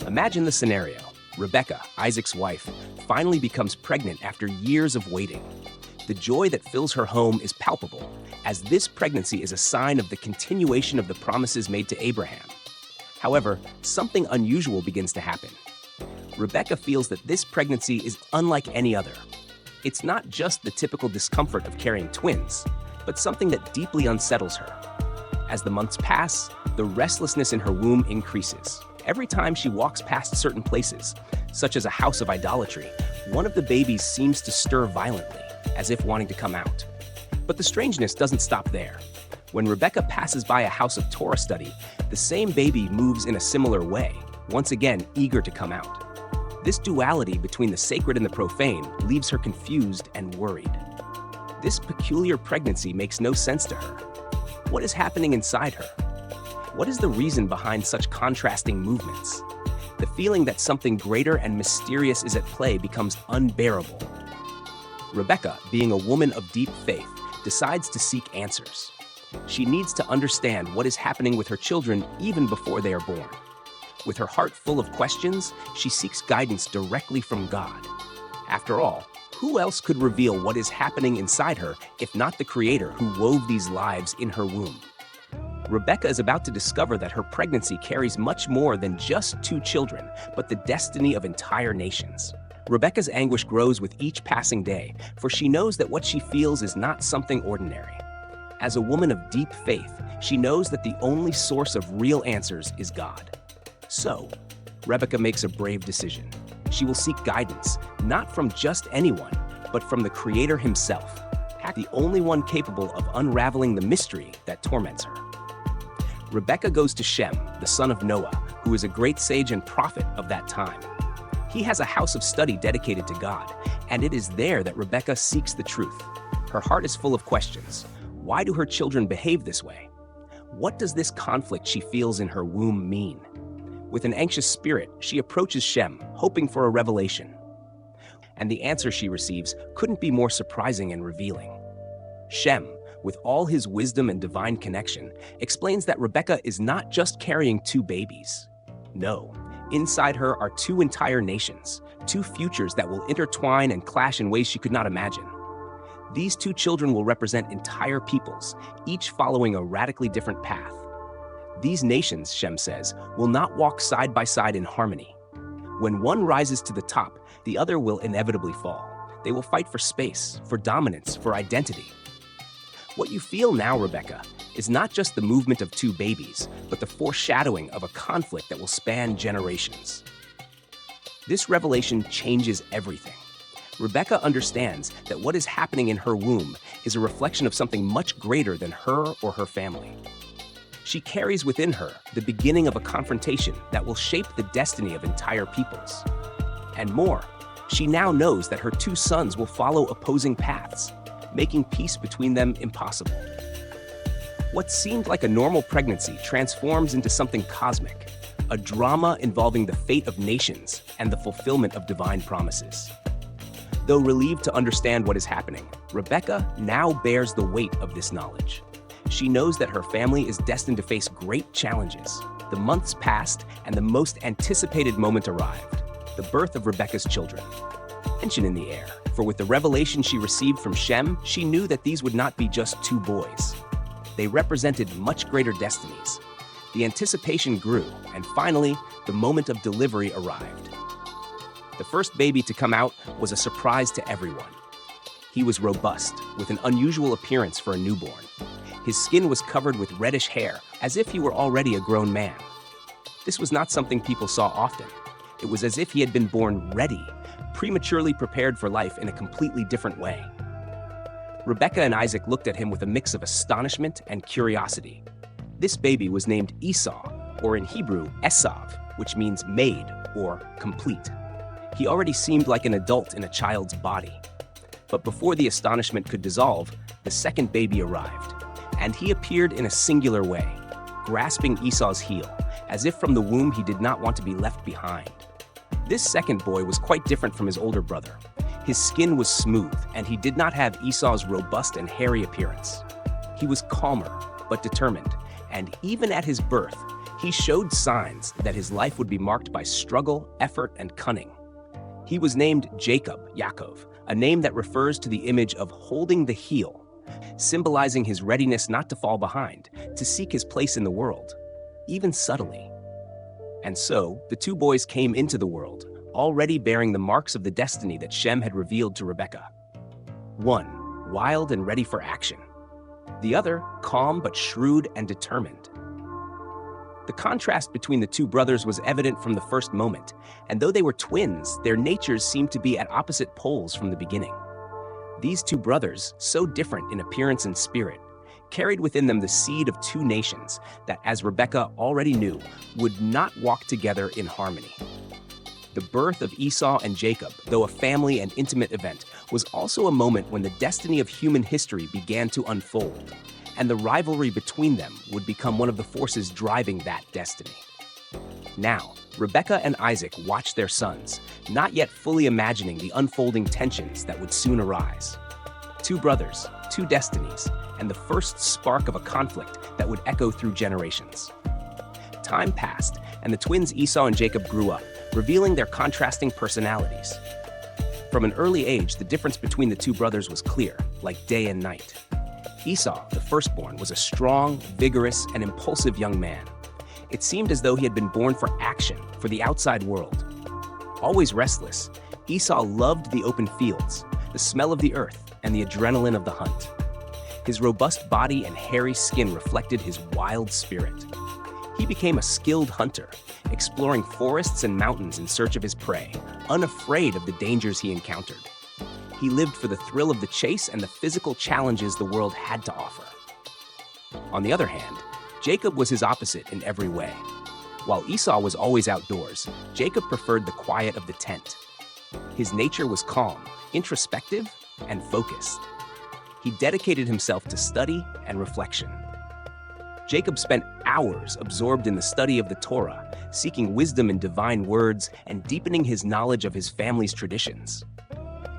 Imagine the scenario. Rebecca, Isaac's wife, finally becomes pregnant after years of waiting. The joy that fills her home is palpable, as this pregnancy is a sign of the continuation of the promises made to Abraham. However, something unusual begins to happen. Rebecca feels that this pregnancy is unlike any other. It's not just the typical discomfort of carrying twins, but something that deeply unsettles her. As the months pass, the restlessness in her womb increases. Every time she walks past certain places, such as a house of idolatry, one of the babies seems to stir violently, as if wanting to come out. But the strangeness doesn't stop there. When Rebecca passes by a house of Torah study, the same baby moves in a similar way, once again eager to come out. This duality between the sacred and the profane leaves her confused and worried. This peculiar pregnancy makes no sense to her. What is happening inside her? What is the reason behind such contrasting movements? The feeling that something greater and mysterious is at play becomes unbearable. Rebecca, being a woman of deep faith, decides to seek answers. She needs to understand what is happening with her children even before they are born. With her heart full of questions, she seeks guidance directly from God. After all, who else could reveal what is happening inside her if not the Creator who wove these lives in her womb? Rebecca is about to discover that her pregnancy carries much more than just 2 children, but the destiny of entire nations. Rebecca's anguish grows with each passing day, for she knows that what she feels is not something ordinary. As a woman of deep faith, she knows that the only source of real answers is God. So, Rebecca makes a brave decision. She will seek guidance, not from just anyone, but from the Creator himself, the only one capable of unraveling the mystery that torments her. Rebecca goes to Shem, the son of Noah, who is a great sage and prophet of that time. He has a house of study dedicated to God, and it is there that Rebecca seeks the truth. Her heart is full of questions. Why do her children behave this way? What does this conflict she feels in her womb mean? With an anxious spirit, she approaches Shem, hoping for a revelation. And the answer she receives couldn't be more surprising and revealing. Shem, with all his wisdom and divine connection, explains that Rebecca is not just carrying 2 babies. No, inside her are 2 entire nations, 2 futures that will intertwine and clash in ways she could not imagine. These 2 children will represent entire peoples, each following a radically different path. These nations, Shem says, will not walk side by side in harmony. When one rises to the top, the other will inevitably fall. They will fight for space, for dominance, for identity. What you feel now, Rebecca, is not just the movement of 2 babies, but the foreshadowing of a conflict that will span generations. This revelation changes everything. Rebecca understands that what is happening in her womb is a reflection of something much greater than her or her family. She carries within her the beginning of a confrontation that will shape the destiny of entire peoples. And more, she now knows that her 2 sons will follow opposing paths, making peace between them impossible. What seemed like a normal pregnancy transforms into something cosmic, a drama involving the fate of nations and the fulfillment of divine promises. Though relieved to understand what is happening, Rebecca now bears the weight of this knowledge. She knows that her family is destined to face great challenges. The months passed, and the most anticipated moment arrived: the birth of Rebecca's children. Tension in the air, for with the revelation she received from Shem, she knew that these would not be just 2 boys. They represented much greater destinies. The anticipation grew, and finally, the moment of delivery arrived. The first baby to come out was a surprise to everyone. He was robust, with an unusual appearance for a newborn. His skin was covered with reddish hair, as if he were already a grown man. This was not something people saw often. It was as if he had been born ready, prematurely prepared for life in a completely different way. Rebecca and Isaac looked at him with a mix of astonishment and curiosity. This baby was named Esau, or in Hebrew, Esau, which means made or complete. He already seemed like an adult in a child's body. But before the astonishment could dissolve, the second baby arrived. And he appeared in a singular way, grasping Esau's heel, as if from the womb he did not want to be left behind. This second boy was quite different from his older brother. His skin was smooth, and he did not have Esau's robust and hairy appearance. He was calmer, but determined, and even at his birth, He showed signs that his life would be marked by struggle, effort, and cunning. He was named Jacob, Yaakov, a name that refers to the image of holding the heel, symbolizing his readiness not to fall behind, to seek his place in the world, even subtly. And so, the two boys came into the world, already bearing the marks of the destiny that Shem had revealed to Rebekah. One, wild and ready for action. The other, calm but shrewd and determined. The contrast between the two brothers was evident from the first moment, and though they were twins, their natures seemed to be at opposite poles from the beginning. These two brothers, so different in appearance and spirit, carried within them the seed of two nations that, as Rebekah already knew, would not walk together in harmony. The birth of Esau and Jacob, though a family and intimate event, was also a moment when the destiny of human history began to unfold, and the rivalry between them would become one of the forces driving that destiny. Now, Rebekah and Isaac watched their sons, not yet fully imagining the unfolding tensions that would soon arise. Two brothers, two destinies, and the first spark of a conflict that would echo through generations. Time passed, and the twins Esau and Jacob grew up, revealing their contrasting personalities. From an early age, the difference between the two brothers was clear, like day and night. Esau, the firstborn, was a strong, vigorous, and impulsive young man. It seemed as though he had been born for action, for the outside world. Always restless, Esau loved the open fields, the smell of the earth, and the adrenaline of the hunt. His robust body and hairy skin reflected his wild spirit. He became a skilled hunter, exploring forests and mountains in search of his prey, unafraid of the dangers he encountered. He lived for the thrill of the chase and the physical challenges the world had to offer. On the other hand, Jacob was his opposite in every way. While Esau was always outdoors, Jacob preferred the quiet of the tent. His nature was calm, introspective, and focused. He dedicated himself to study and reflection. Jacob spent hours absorbed in the study of the Torah, seeking wisdom in divine words and deepening his knowledge of his family's traditions.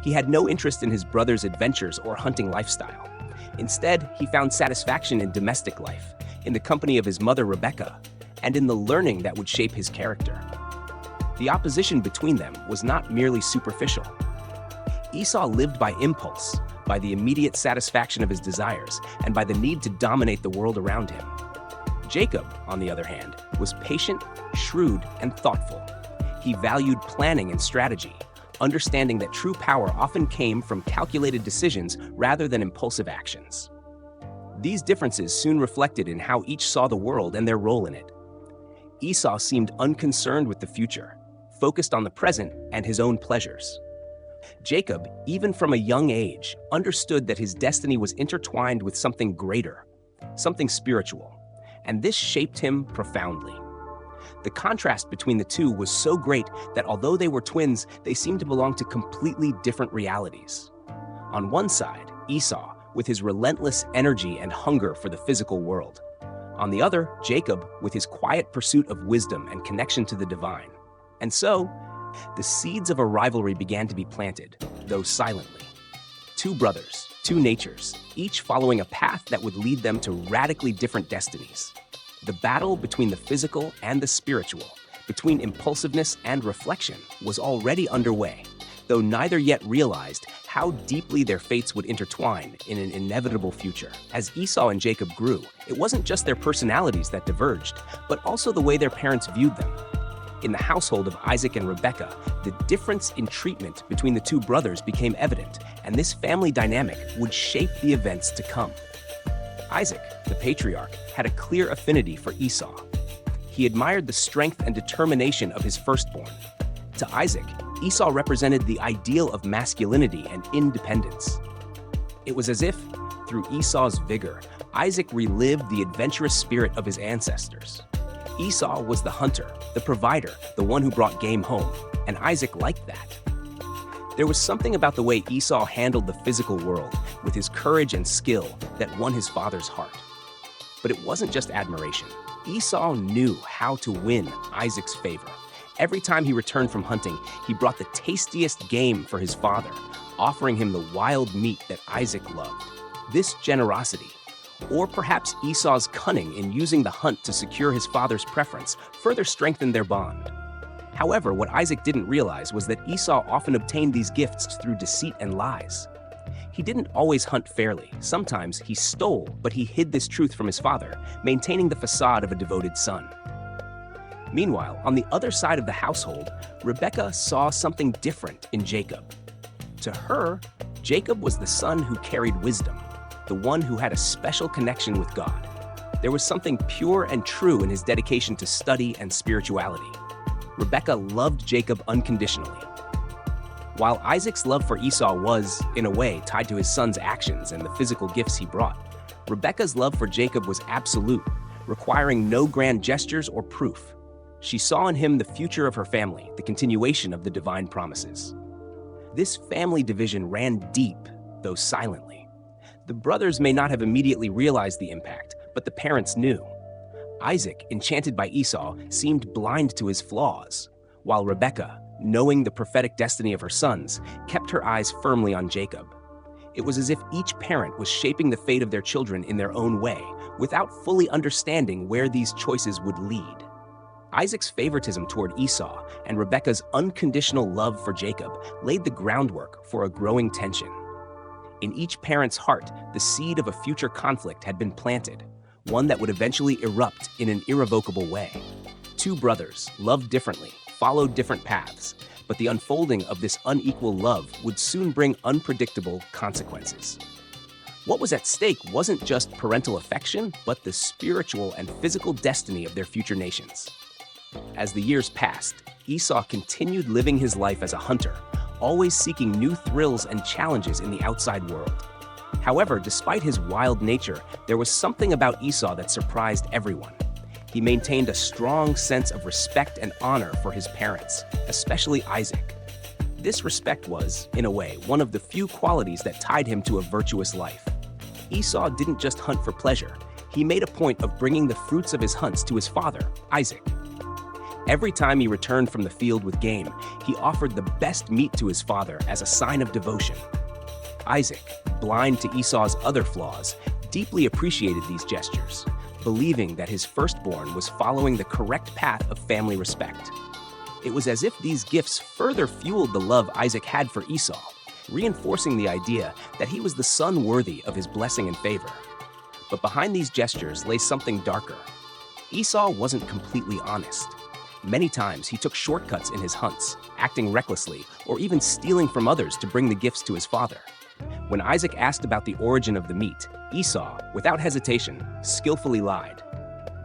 He had no interest in his brother's adventures or hunting lifestyle. Instead, he found satisfaction in domestic life, in the company of his mother Rebekah, and in the learning that would shape his character. The opposition between them was not merely superficial. Esau lived by impulse, by the immediate satisfaction of his desires, and by the need to dominate the world around him. Jacob, on the other hand, was patient, shrewd, and thoughtful. He valued planning and strategy, understanding that true power often came from calculated decisions rather than impulsive actions. These differences soon reflected in how each saw the world and their role in it. Esau seemed unconcerned with the future, focused on the present and his own pleasures. Jacob, even from a young age, understood that his destiny was intertwined with something greater, something spiritual, and this shaped him profoundly. The contrast between the two was so great that although they were twins, they seemed to belong to completely different realities. On one side, Esau, with his relentless energy and hunger for the physical world. On the other, Jacob, with his quiet pursuit of wisdom and connection to the divine. And so, the seeds of a rivalry began to be planted, though silently. Two brothers, two natures, each following a path that would lead them to radically different destinies. The battle between the physical and the spiritual, between impulsiveness and reflection, was already underway, though neither yet realized how deeply their fates would intertwine in an inevitable future. As Esau and Jacob grew, it wasn't just their personalities that diverged, but also the way their parents viewed them. In the household of Isaac and Rebekah, the difference in treatment between the two brothers became evident, and this family dynamic would shape the events to come. Isaac, the patriarch, had a clear affinity for Esau. He admired the strength and determination of his firstborn. To Isaac, Esau represented the ideal of masculinity and independence. It was as if, through Esau's vigor, Isaac relived the adventurous spirit of his ancestors. Esau was the hunter, the provider, the one who brought game home, and Isaac liked that. There was something about the way Esau handled the physical world, with his courage and skill, that won his father's heart. But it wasn't just admiration. Esau knew how to win Isaac's favor. Every time he returned from hunting, he brought the tastiest game for his father, offering him the wild meat that Isaac loved. This generosity, Or perhaps Esau's cunning in using the hunt to secure his father's preference further strengthened their bond. However, what Isaac didn't realize was that Esau often obtained these gifts through deceit and lies. He didn't always hunt fairly. Sometimes he stole, but he hid this truth from his father, maintaining the facade of a devoted son. Meanwhile, on the other side of the household, Rebekah saw something different in Jacob. To her, Jacob was the son who carried wisdom, the one who had a special connection with God. There was something pure and true in his dedication to study and spirituality. Rebekah loved Jacob unconditionally. While Isaac's love for Esau was, in a way, tied to his son's actions and the physical gifts he brought, Rebekah's love for Jacob was absolute, requiring no grand gestures or proof. She saw in him the future of her family, the continuation of the divine promises. This family division ran deep, though silently. The brothers may not have immediately realized the impact, but the parents knew. Isaac, enchanted by Esau, seemed blind to his flaws, while Rebekah, knowing the prophetic destiny of her sons, kept her eyes firmly on Jacob. It was as if each parent was shaping the fate of their children in their own way, without fully understanding where these choices would lead. Isaac's favoritism toward Esau and Rebekah's unconditional love for Jacob laid the groundwork for a growing tension. In each parent's heart, the seed of a future conflict had been planted, one that would eventually erupt in an irrevocable way. Two brothers, loved differently, followed different paths, but the unfolding of this unequal love would soon bring unpredictable consequences. What was at stake wasn't just parental affection, but the spiritual and physical destiny of their future nations. As the years passed, Esau continued living his life as a hunter, always seeking new thrills and challenges in the outside world. However, despite his wild nature, there was something about Esau that surprised everyone. He maintained a strong sense of respect and honor for his parents, especially Isaac. This respect was, in a way, one of the few qualities that tied him to a virtuous life. Esau didn't just hunt for pleasure. He made a point of bringing the fruits of his hunts to his father, Isaac. Every time he returned from the field with game, he offered the best meat to his father as a sign of devotion. Isaac, blind to Esau's other flaws, deeply appreciated these gestures, believing that his firstborn was following the correct path of family respect. It was as if these gifts further fueled the love Isaac had for Esau, reinforcing the idea that he was the son worthy of his blessing and favor. But behind these gestures lay something darker. Esau wasn't completely honest. Many times he took shortcuts in his hunts, acting recklessly or even stealing from others to bring the gifts to his father. When Isaac asked about the origin of the meat, Esau, without hesitation, skillfully lied.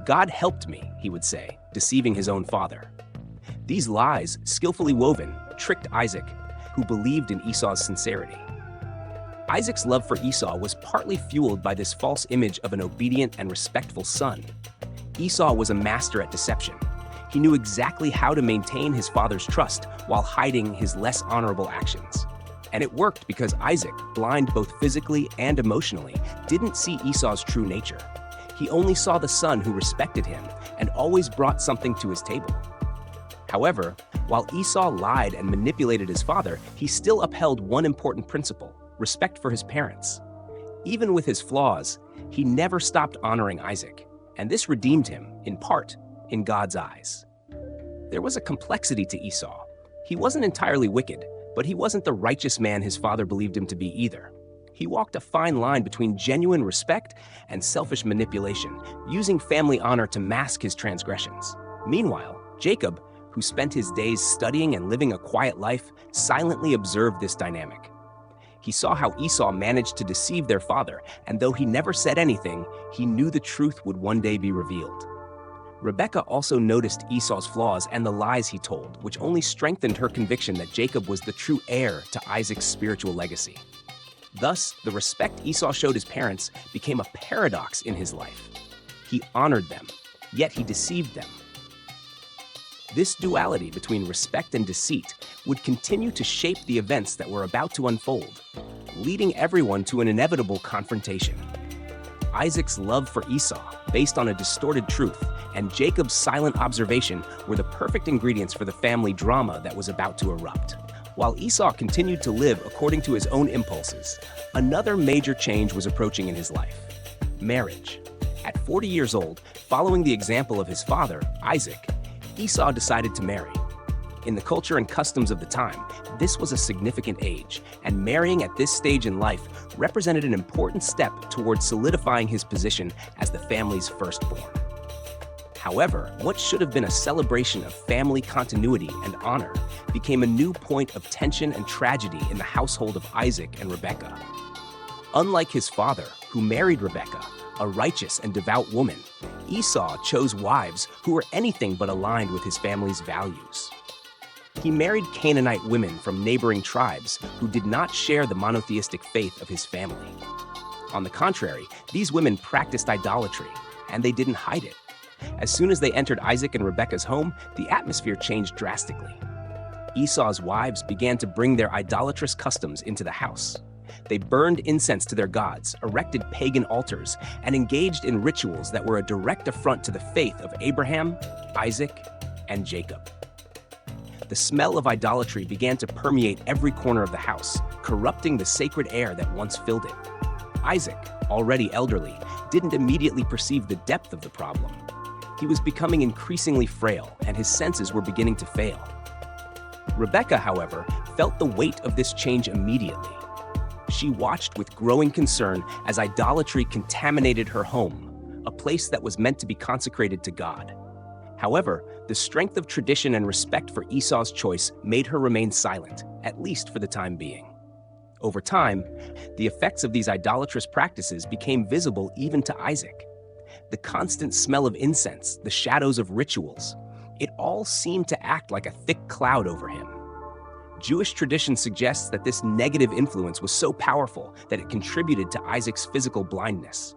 "God helped me," he would say, deceiving his own father. These lies, skillfully woven, tricked Isaac, who believed in Esau's sincerity. Isaac's love for Esau was partly fueled by this false image of an obedient and respectful son. Esau was a master at deception. He knew exactly how to maintain his father's trust while hiding his less honorable actions. And it worked because Isaac, blind both physically and emotionally, didn't see Esau's true nature. He only saw the son who respected him and always brought something to his table. However, while Esau lied and manipulated his father, he still upheld one important principle: respect for his parents. Even with his flaws, he never stopped honoring Isaac, and this redeemed him, in part, in God's eyes. There was a complexity to Esau. He wasn't entirely wicked, but he wasn't the righteous man his father believed him to be either. He walked a fine line between genuine respect and selfish manipulation, using family honor to mask his transgressions. Meanwhile, Jacob, who spent his days studying and living a quiet life, silently observed this dynamic. He saw how Esau managed to deceive their father, and though he never said anything, he knew the truth would one day be revealed. Rebekah also noticed Esau's flaws and the lies he told, which only strengthened her conviction that Jacob was the true heir to Isaac's spiritual legacy. Thus, the respect Esau showed his parents became a paradox in his life. He honored them, yet he deceived them. This duality between respect and deceit would continue to shape the events that were about to unfold, leading everyone to an inevitable confrontation. Isaac's love for Esau, based on a distorted truth, and Jacob's silent observation were the perfect ingredients for the family drama that was about to erupt. While Esau continued to live according to his own impulses, another major change was approaching in his life. Marriage. At 40 years old, following the example of his father, Isaac, Esau decided to marry. In the culture and customs of the time, this was a significant age, and marrying at this stage in life represented an important step towards solidifying his position as the family's firstborn. However, what should have been a celebration of family continuity and honor became a new point of tension and tragedy in the household of Isaac and Rebekah. Unlike his father, who married Rebekah, a righteous and devout woman, Esau chose wives who were anything but aligned with his family's values. He married Canaanite women from neighboring tribes who did not share the monotheistic faith of his family. On the contrary, these women practiced idolatry, and they didn't hide it. As soon as they entered Isaac and Rebekah's home, the atmosphere changed drastically. Esau's wives began to bring their idolatrous customs into the house. They burned incense to their gods, erected pagan altars, and engaged in rituals that were a direct affront to the faith of Abraham, Isaac, and Jacob. The smell of idolatry began to permeate every corner of the house, corrupting the sacred air that once filled it. Isaac, already elderly, didn't immediately perceive the depth of the problem. He was becoming increasingly frail, and his senses were beginning to fail. Rebekah, however, felt the weight of this change immediately. She watched with growing concern as idolatry contaminated her home, a place that was meant to be consecrated to God. However, the strength of tradition and respect for Esau's choice made her remain silent, at least for the time being. Over time, the effects of these idolatrous practices became visible even to Isaac. The constant smell of incense, the shadows of rituals, it all seemed to act like a thick cloud over him. Jewish tradition suggests that this negative influence was so powerful that it contributed to Isaac's physical blindness.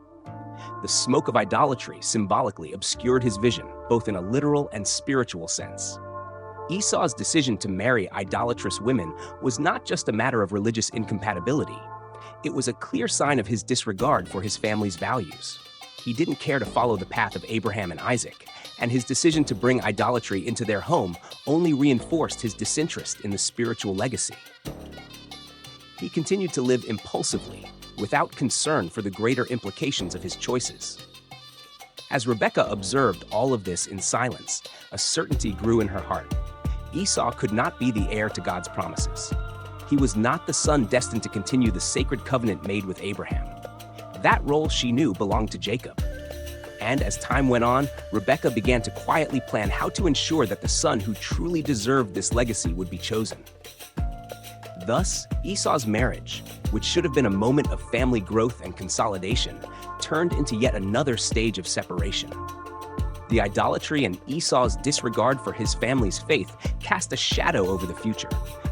The smoke of idolatry symbolically obscured his vision, both in a literal and spiritual sense. Esau's decision to marry idolatrous women was not just a matter of religious incompatibility. It was a clear sign of his disregard for his family's values. He didn't care to follow the path of Abraham and Isaac, and his decision to bring idolatry into their home only reinforced his disinterest in the spiritual legacy. He continued to live impulsively, without concern for the greater implications of his choices. As Rebekah observed all of this in silence, a certainty grew in her heart. Esau could not be the heir to God's promises. He was not the son destined to continue the sacred covenant made with Abraham. That role, she knew, belonged to Jacob. And as time went on, Rebekah began to quietly plan how to ensure that the son who truly deserved this legacy would be chosen. Thus, Esau's marriage, which should have been a moment of family growth and consolidation, turned into yet another stage of separation. The idolatry and Esau's disregard for his family's faith cast a shadow over the future,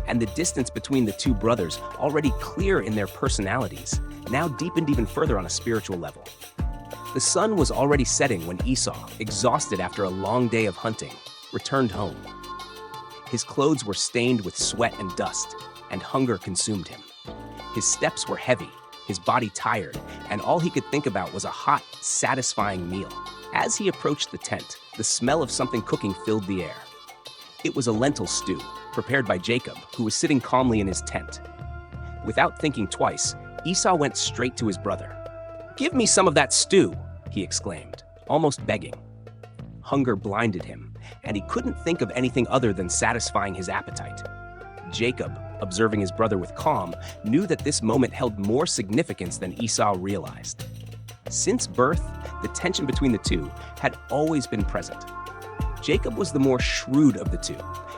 and the distance between the two brothers, already clear in their personalities, now deepened even further on a spiritual level. The sun was already setting when Esau, exhausted after a long day of hunting, returned home. His clothes were stained with sweat and dust, and hunger consumed him. His steps were heavy, his body tired, and all he could think about was a hot, satisfying meal. As he approached the tent, the smell of something cooking filled the air. It was a lentil stew, prepared by Jacob, who was sitting calmly in his tent. Without thinking twice, Esau went straight to his brother. "Give me some of that stew," he exclaimed, almost begging. Hunger blinded him, and he couldn't think of anything other than satisfying his appetite. Jacob, observing his brother with calm, knew that this moment held more significance than Esau realized. Since birth, the tension between the two had always been present. Jacob was the more shrewd of the two,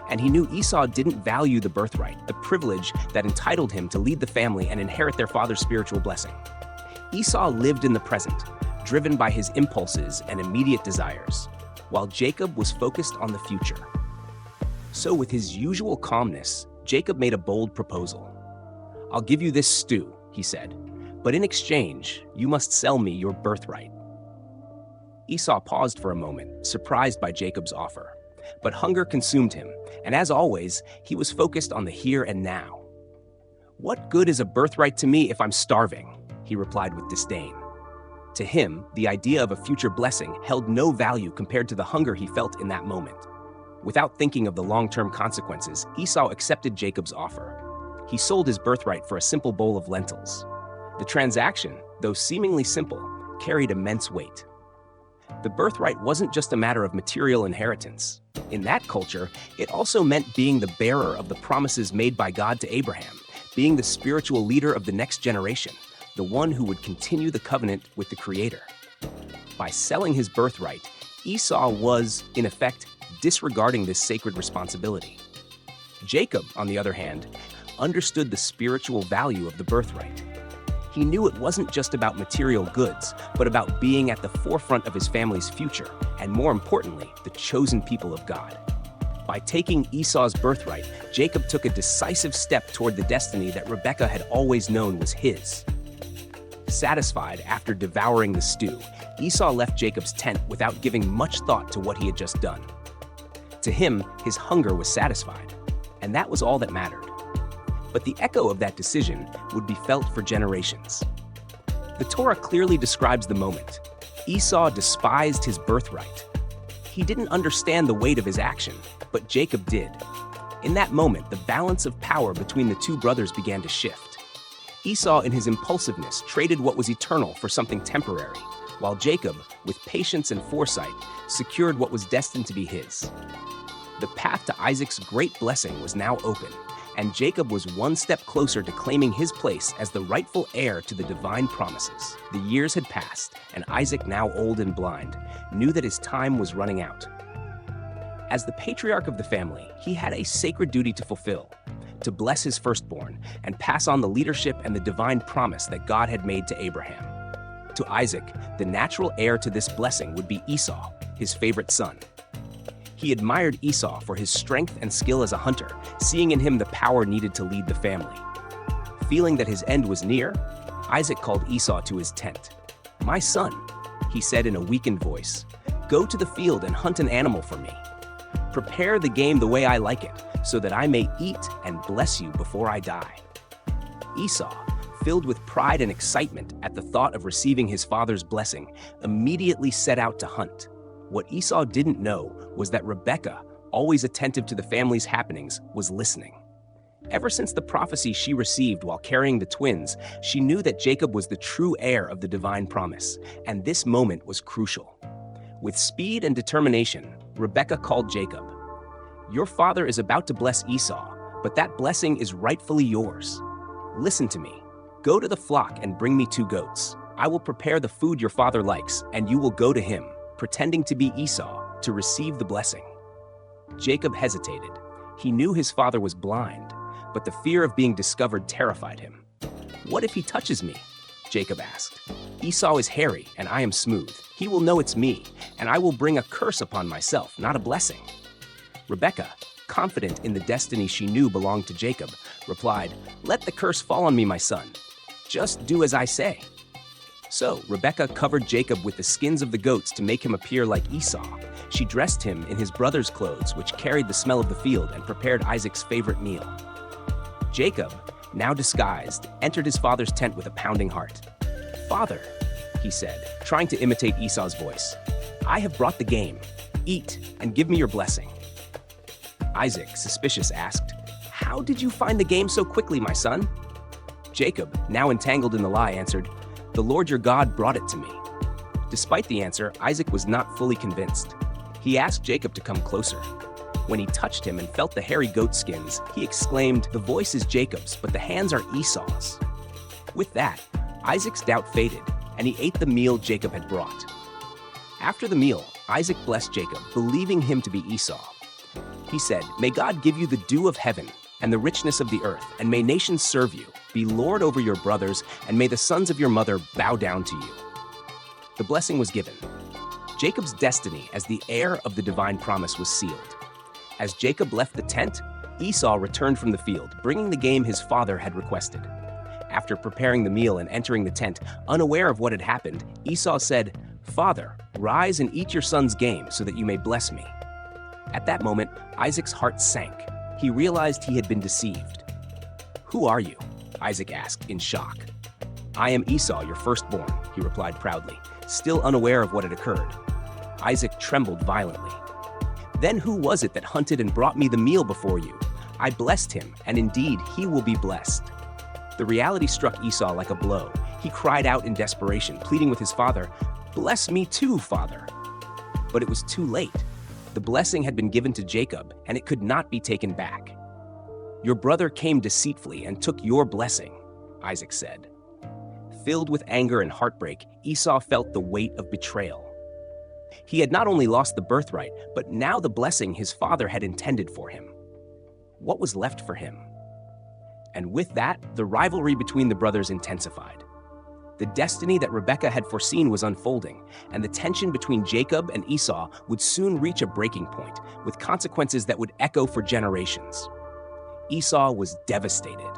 and he knew Esau didn't value the birthright, the privilege that entitled him to lead the family and inherit their father's spiritual blessing. Esau lived in the present, driven by his impulses and immediate desires, while Jacob was focused on the future. So with his usual calmness, Jacob made a bold proposal. "I'll give you this stew," he said, "but in exchange, you must sell me your birthright." Esau paused for a moment, surprised by Jacob's offer. But hunger consumed him, and as always, he was focused on the here and now. "What good is a birthright to me if I'm starving?" he replied with disdain. To him, the idea of a future blessing held no value compared to the hunger he felt in that moment. Without thinking of the long-term consequences, Esau accepted Jacob's offer. He sold his birthright for a simple bowl of lentils. The transaction, though seemingly simple, carried immense weight. The birthright wasn't just a matter of material inheritance. In that culture, it also meant being the bearer of the promises made by God to Abraham, being the spiritual leader of the next generation, the one who would continue the covenant with the Creator. By selling his birthright, Esau was, in effect, disregarding this sacred responsibility. Jacob, on the other hand, understood the spiritual value of the birthright. He knew it wasn't just about material goods, but about being at the forefront of his family's future, and more importantly, the chosen people of God. By taking Esau's birthright, Jacob took a decisive step toward the destiny that Rebekah had always known was his. Satisfied after devouring the stew, Esau left Jacob's tent without giving much thought to what he had just done. To him, his hunger was satisfied, and that was all that mattered. But the echo of that decision would be felt for generations. The Torah clearly describes the moment. Esau despised his birthright. He didn't understand the weight of his action, but Jacob did. In that moment, the balance of power between the two brothers began to shift. Esau, in his impulsiveness, traded what was eternal for something temporary, while Jacob, with patience and foresight, secured what was destined to be his. The path to Isaac's great blessing was now open, and Jacob was one step closer to claiming his place as the rightful heir to the divine promises. The years had passed, and Isaac, now old and blind, knew that his time was running out. As the patriarch of the family, he had a sacred duty to fulfill, to bless his firstborn and pass on the leadership and the divine promise that God had made to Abraham. To Isaac, the natural heir to this blessing would be Esau, his favorite son. He admired Esau for his strength and skill as a hunter, seeing in him the power needed to lead the family. Feeling that his end was near, Isaac called Esau to his tent. "My son," he said in a weakened voice, "go to the field and hunt an animal for me. Prepare the game the way I like it, so that I may eat and bless you before I die." Esau, filled with pride and excitement at the thought of receiving his father's blessing, immediately set out to hunt. What Esau didn't know was that Rebekah, always attentive to the family's happenings, was listening. Ever since the prophecy she received while carrying the twins, she knew that Jacob was the true heir of the divine promise, and this moment was crucial. With speed and determination, Rebekah called Jacob. "Your father is about to bless Esau, but that blessing is rightfully yours. Listen to me. Go to the flock and bring me 2 goats. I will prepare the food your father likes, and you will go to him, pretending to be Esau, to receive the blessing." Jacob hesitated. He knew his father was blind, but the fear of being discovered terrified him. "What if he touches me?" Jacob asked. "Esau is hairy, and I am smooth. He will know it's me, and I will bring a curse upon myself, not a blessing." Rebekah, confident in the destiny she knew belonged to Jacob, replied, "Let the curse fall on me, my son. Just do as I say." So Rebekah covered Jacob with the skins of the goats to make him appear like Esau. She dressed him in his brother's clothes, which carried the smell of the field, and prepared Isaac's favorite meal. Jacob, now disguised, entered his father's tent with a pounding heart. "Father," he said, trying to imitate Esau's voice, "I have brought the game. Eat and give me your blessing." Isaac, suspicious, asked, "How did you find the game so quickly, my son?" Jacob, now entangled in the lie, answered, "The Lord your God brought it to me." Despite the answer, Isaac was not fully convinced. He asked Jacob to come closer. When he touched him and felt the hairy goat skins, he exclaimed, "The voice is Jacob's, but the hands are Esau's." With that, Isaac's doubt faded, and he ate the meal Jacob had brought. After the meal, Isaac blessed Jacob, believing him to be Esau. He said, "May God give you the dew of heaven and the richness of the earth, and may nations serve you. Be Lord over your brothers, and may the sons of your mother bow down to you." The blessing was given. Jacob's destiny as the heir of the divine promise was sealed. As Jacob left the tent, Esau returned from the field, bringing the game his father had requested. After preparing the meal and entering the tent, unaware of what had happened, Esau said, "Father, rise and eat your son's game so that you may bless me." At that moment, Isaac's heart sank. He realized he had been deceived. "Who are you?" Isaac asked in shock. "I am Esau, your firstborn," he replied proudly, still unaware of what had occurred. Isaac trembled violently. "Then who was it that hunted and brought me the meal before you? I blessed him, and indeed he will be blessed." The reality struck Esau like a blow. He cried out in desperation, pleading with his father, "Bless me too, father." But it was too late. The blessing had been given to Jacob, and it could not be taken back. "Your brother came deceitfully and took your blessing," Isaac said. Filled with anger and heartbreak, Esau felt the weight of betrayal. He had not only lost the birthright, but now the blessing his father had intended for him. What was left for him? And with that, the rivalry between the brothers intensified. The destiny that Rebekah had foreseen was unfolding, and the tension between Jacob and Esau would soon reach a breaking point, with consequences that would echo for generations. Esau was devastated.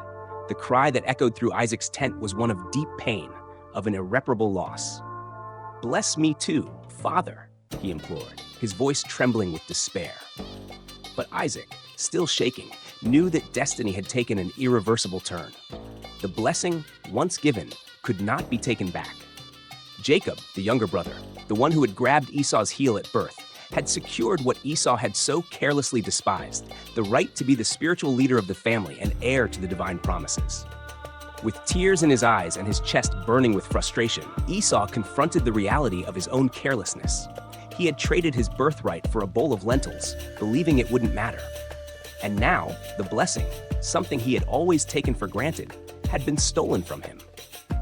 The cry that echoed through Isaac's tent was one of deep pain, of an irreparable loss. "Bless me too, father," he implored, his voice trembling with despair. But Isaac, still shaking, knew that destiny had taken an irreversible turn. The blessing, once given, could not be taken back. Jacob, the younger brother, the one who had grabbed Esau's heel at birth, had secured what Esau had so carelessly despised, the right to be the spiritual leader of the family and heir to the divine promises. With tears in his eyes and his chest burning with frustration, Esau confronted the reality of his own carelessness. He had traded his birthright for a bowl of lentils, believing it wouldn't matter. And now, the blessing, something he had always taken for granted, had been stolen from him.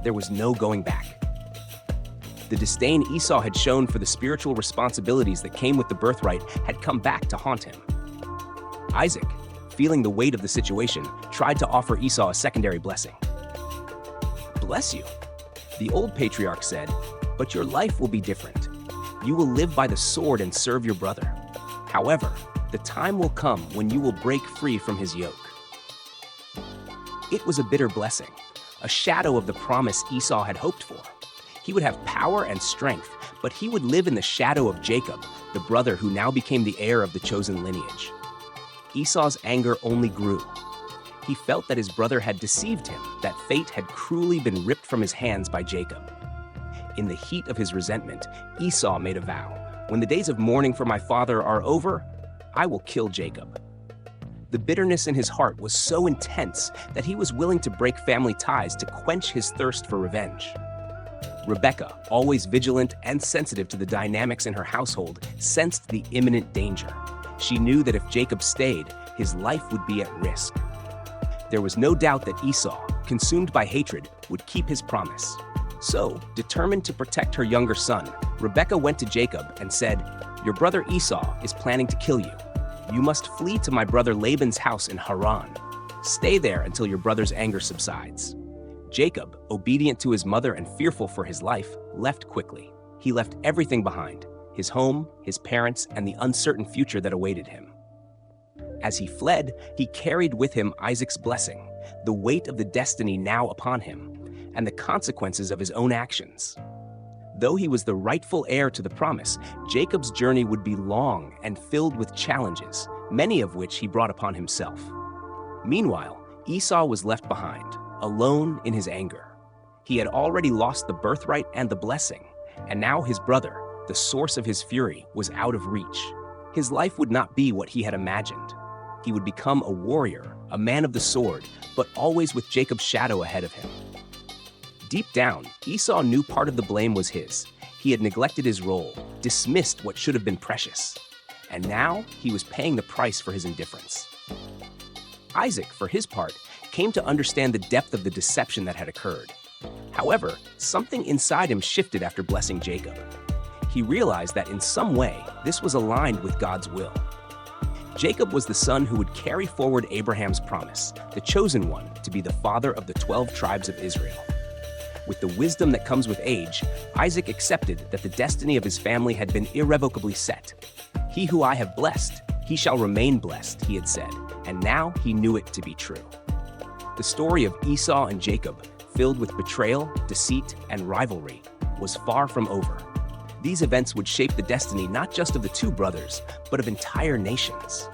There was no going back. The disdain Esau had shown for the spiritual responsibilities that came with the birthright had come back to haunt him. Isaac, feeling the weight of the situation, tried to offer Esau a secondary blessing. "Bless you," the old patriarch said, "but your life will be different. You will live by the sword and serve your brother. However, the time will come when you will break free from his yoke." It was a bitter blessing, a shadow of the promise Esau had hoped for. He would have power and strength, but he would live in the shadow of Jacob, the brother who now became the heir of the chosen lineage. Esau's anger only grew. He felt that his brother had deceived him, that fate had cruelly been ripped from his hands by Jacob. In the heat of his resentment, Esau made a vow. "When the days of mourning for my father are over, I will kill Jacob." The bitterness in his heart was so intense that he was willing to break family ties to quench his thirst for revenge. Rebekah, always vigilant and sensitive to the dynamics in her household, sensed the imminent danger. She knew that if Jacob stayed, his life would be at risk. There was no doubt that Esau, consumed by hatred, would keep his promise. So, determined to protect her younger son, Rebekah went to Jacob and said, "Your brother Esau is planning to kill you. You must flee to my brother Laban's house in Haran. Stay there until your brother's anger subsides." Jacob, obedient to his mother and fearful for his life, left quickly. He left everything behind: his home, his parents, and the uncertain future that awaited him. As he fled, he carried with him Isaac's blessing, the weight of the destiny now upon him, and the consequences of his own actions. Though he was the rightful heir to the promise, Jacob's journey would be long and filled with challenges, many of which he brought upon himself. Meanwhile, Esau was left behind, alone in his anger. He had already lost the birthright and the blessing, and now his brother, the source of his fury, was out of reach. His life would not be what he had imagined. He would become a warrior, a man of the sword, but always with Jacob's shadow ahead of him. Deep down, Esau knew part of the blame was his. He had neglected his role, dismissed what should have been precious. And now he was paying the price for his indifference. Isaac, for his part, came to understand the depth of the deception that had occurred. However, something inside him shifted after blessing Jacob. He realized that in some way, this was aligned with God's will. Jacob was the son who would carry forward Abraham's promise, the chosen one to be the father of the 12 tribes of Israel. With the wisdom that comes with age, Isaac accepted that the destiny of his family had been irrevocably set. "He who I have blessed, he shall remain blessed," he had said, and now he knew it to be true. The story of Esau and Jacob, filled with betrayal, deceit, and rivalry, was far from over. These events would shape the destiny not just of the two brothers, but of entire nations.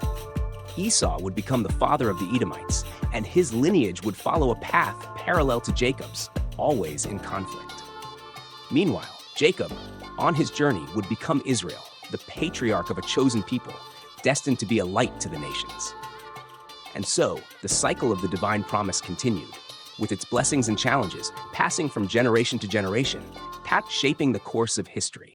Esau would become the father of the Edomites, and his lineage would follow a path parallel to Jacob's, always in conflict. Meanwhile, Jacob, on his journey, would become Israel, the patriarch of a chosen people, destined to be a light to the nations. And so, the cycle of the divine promise continued. with its blessings and challenges, passing from generation to generation, shaping the course of history.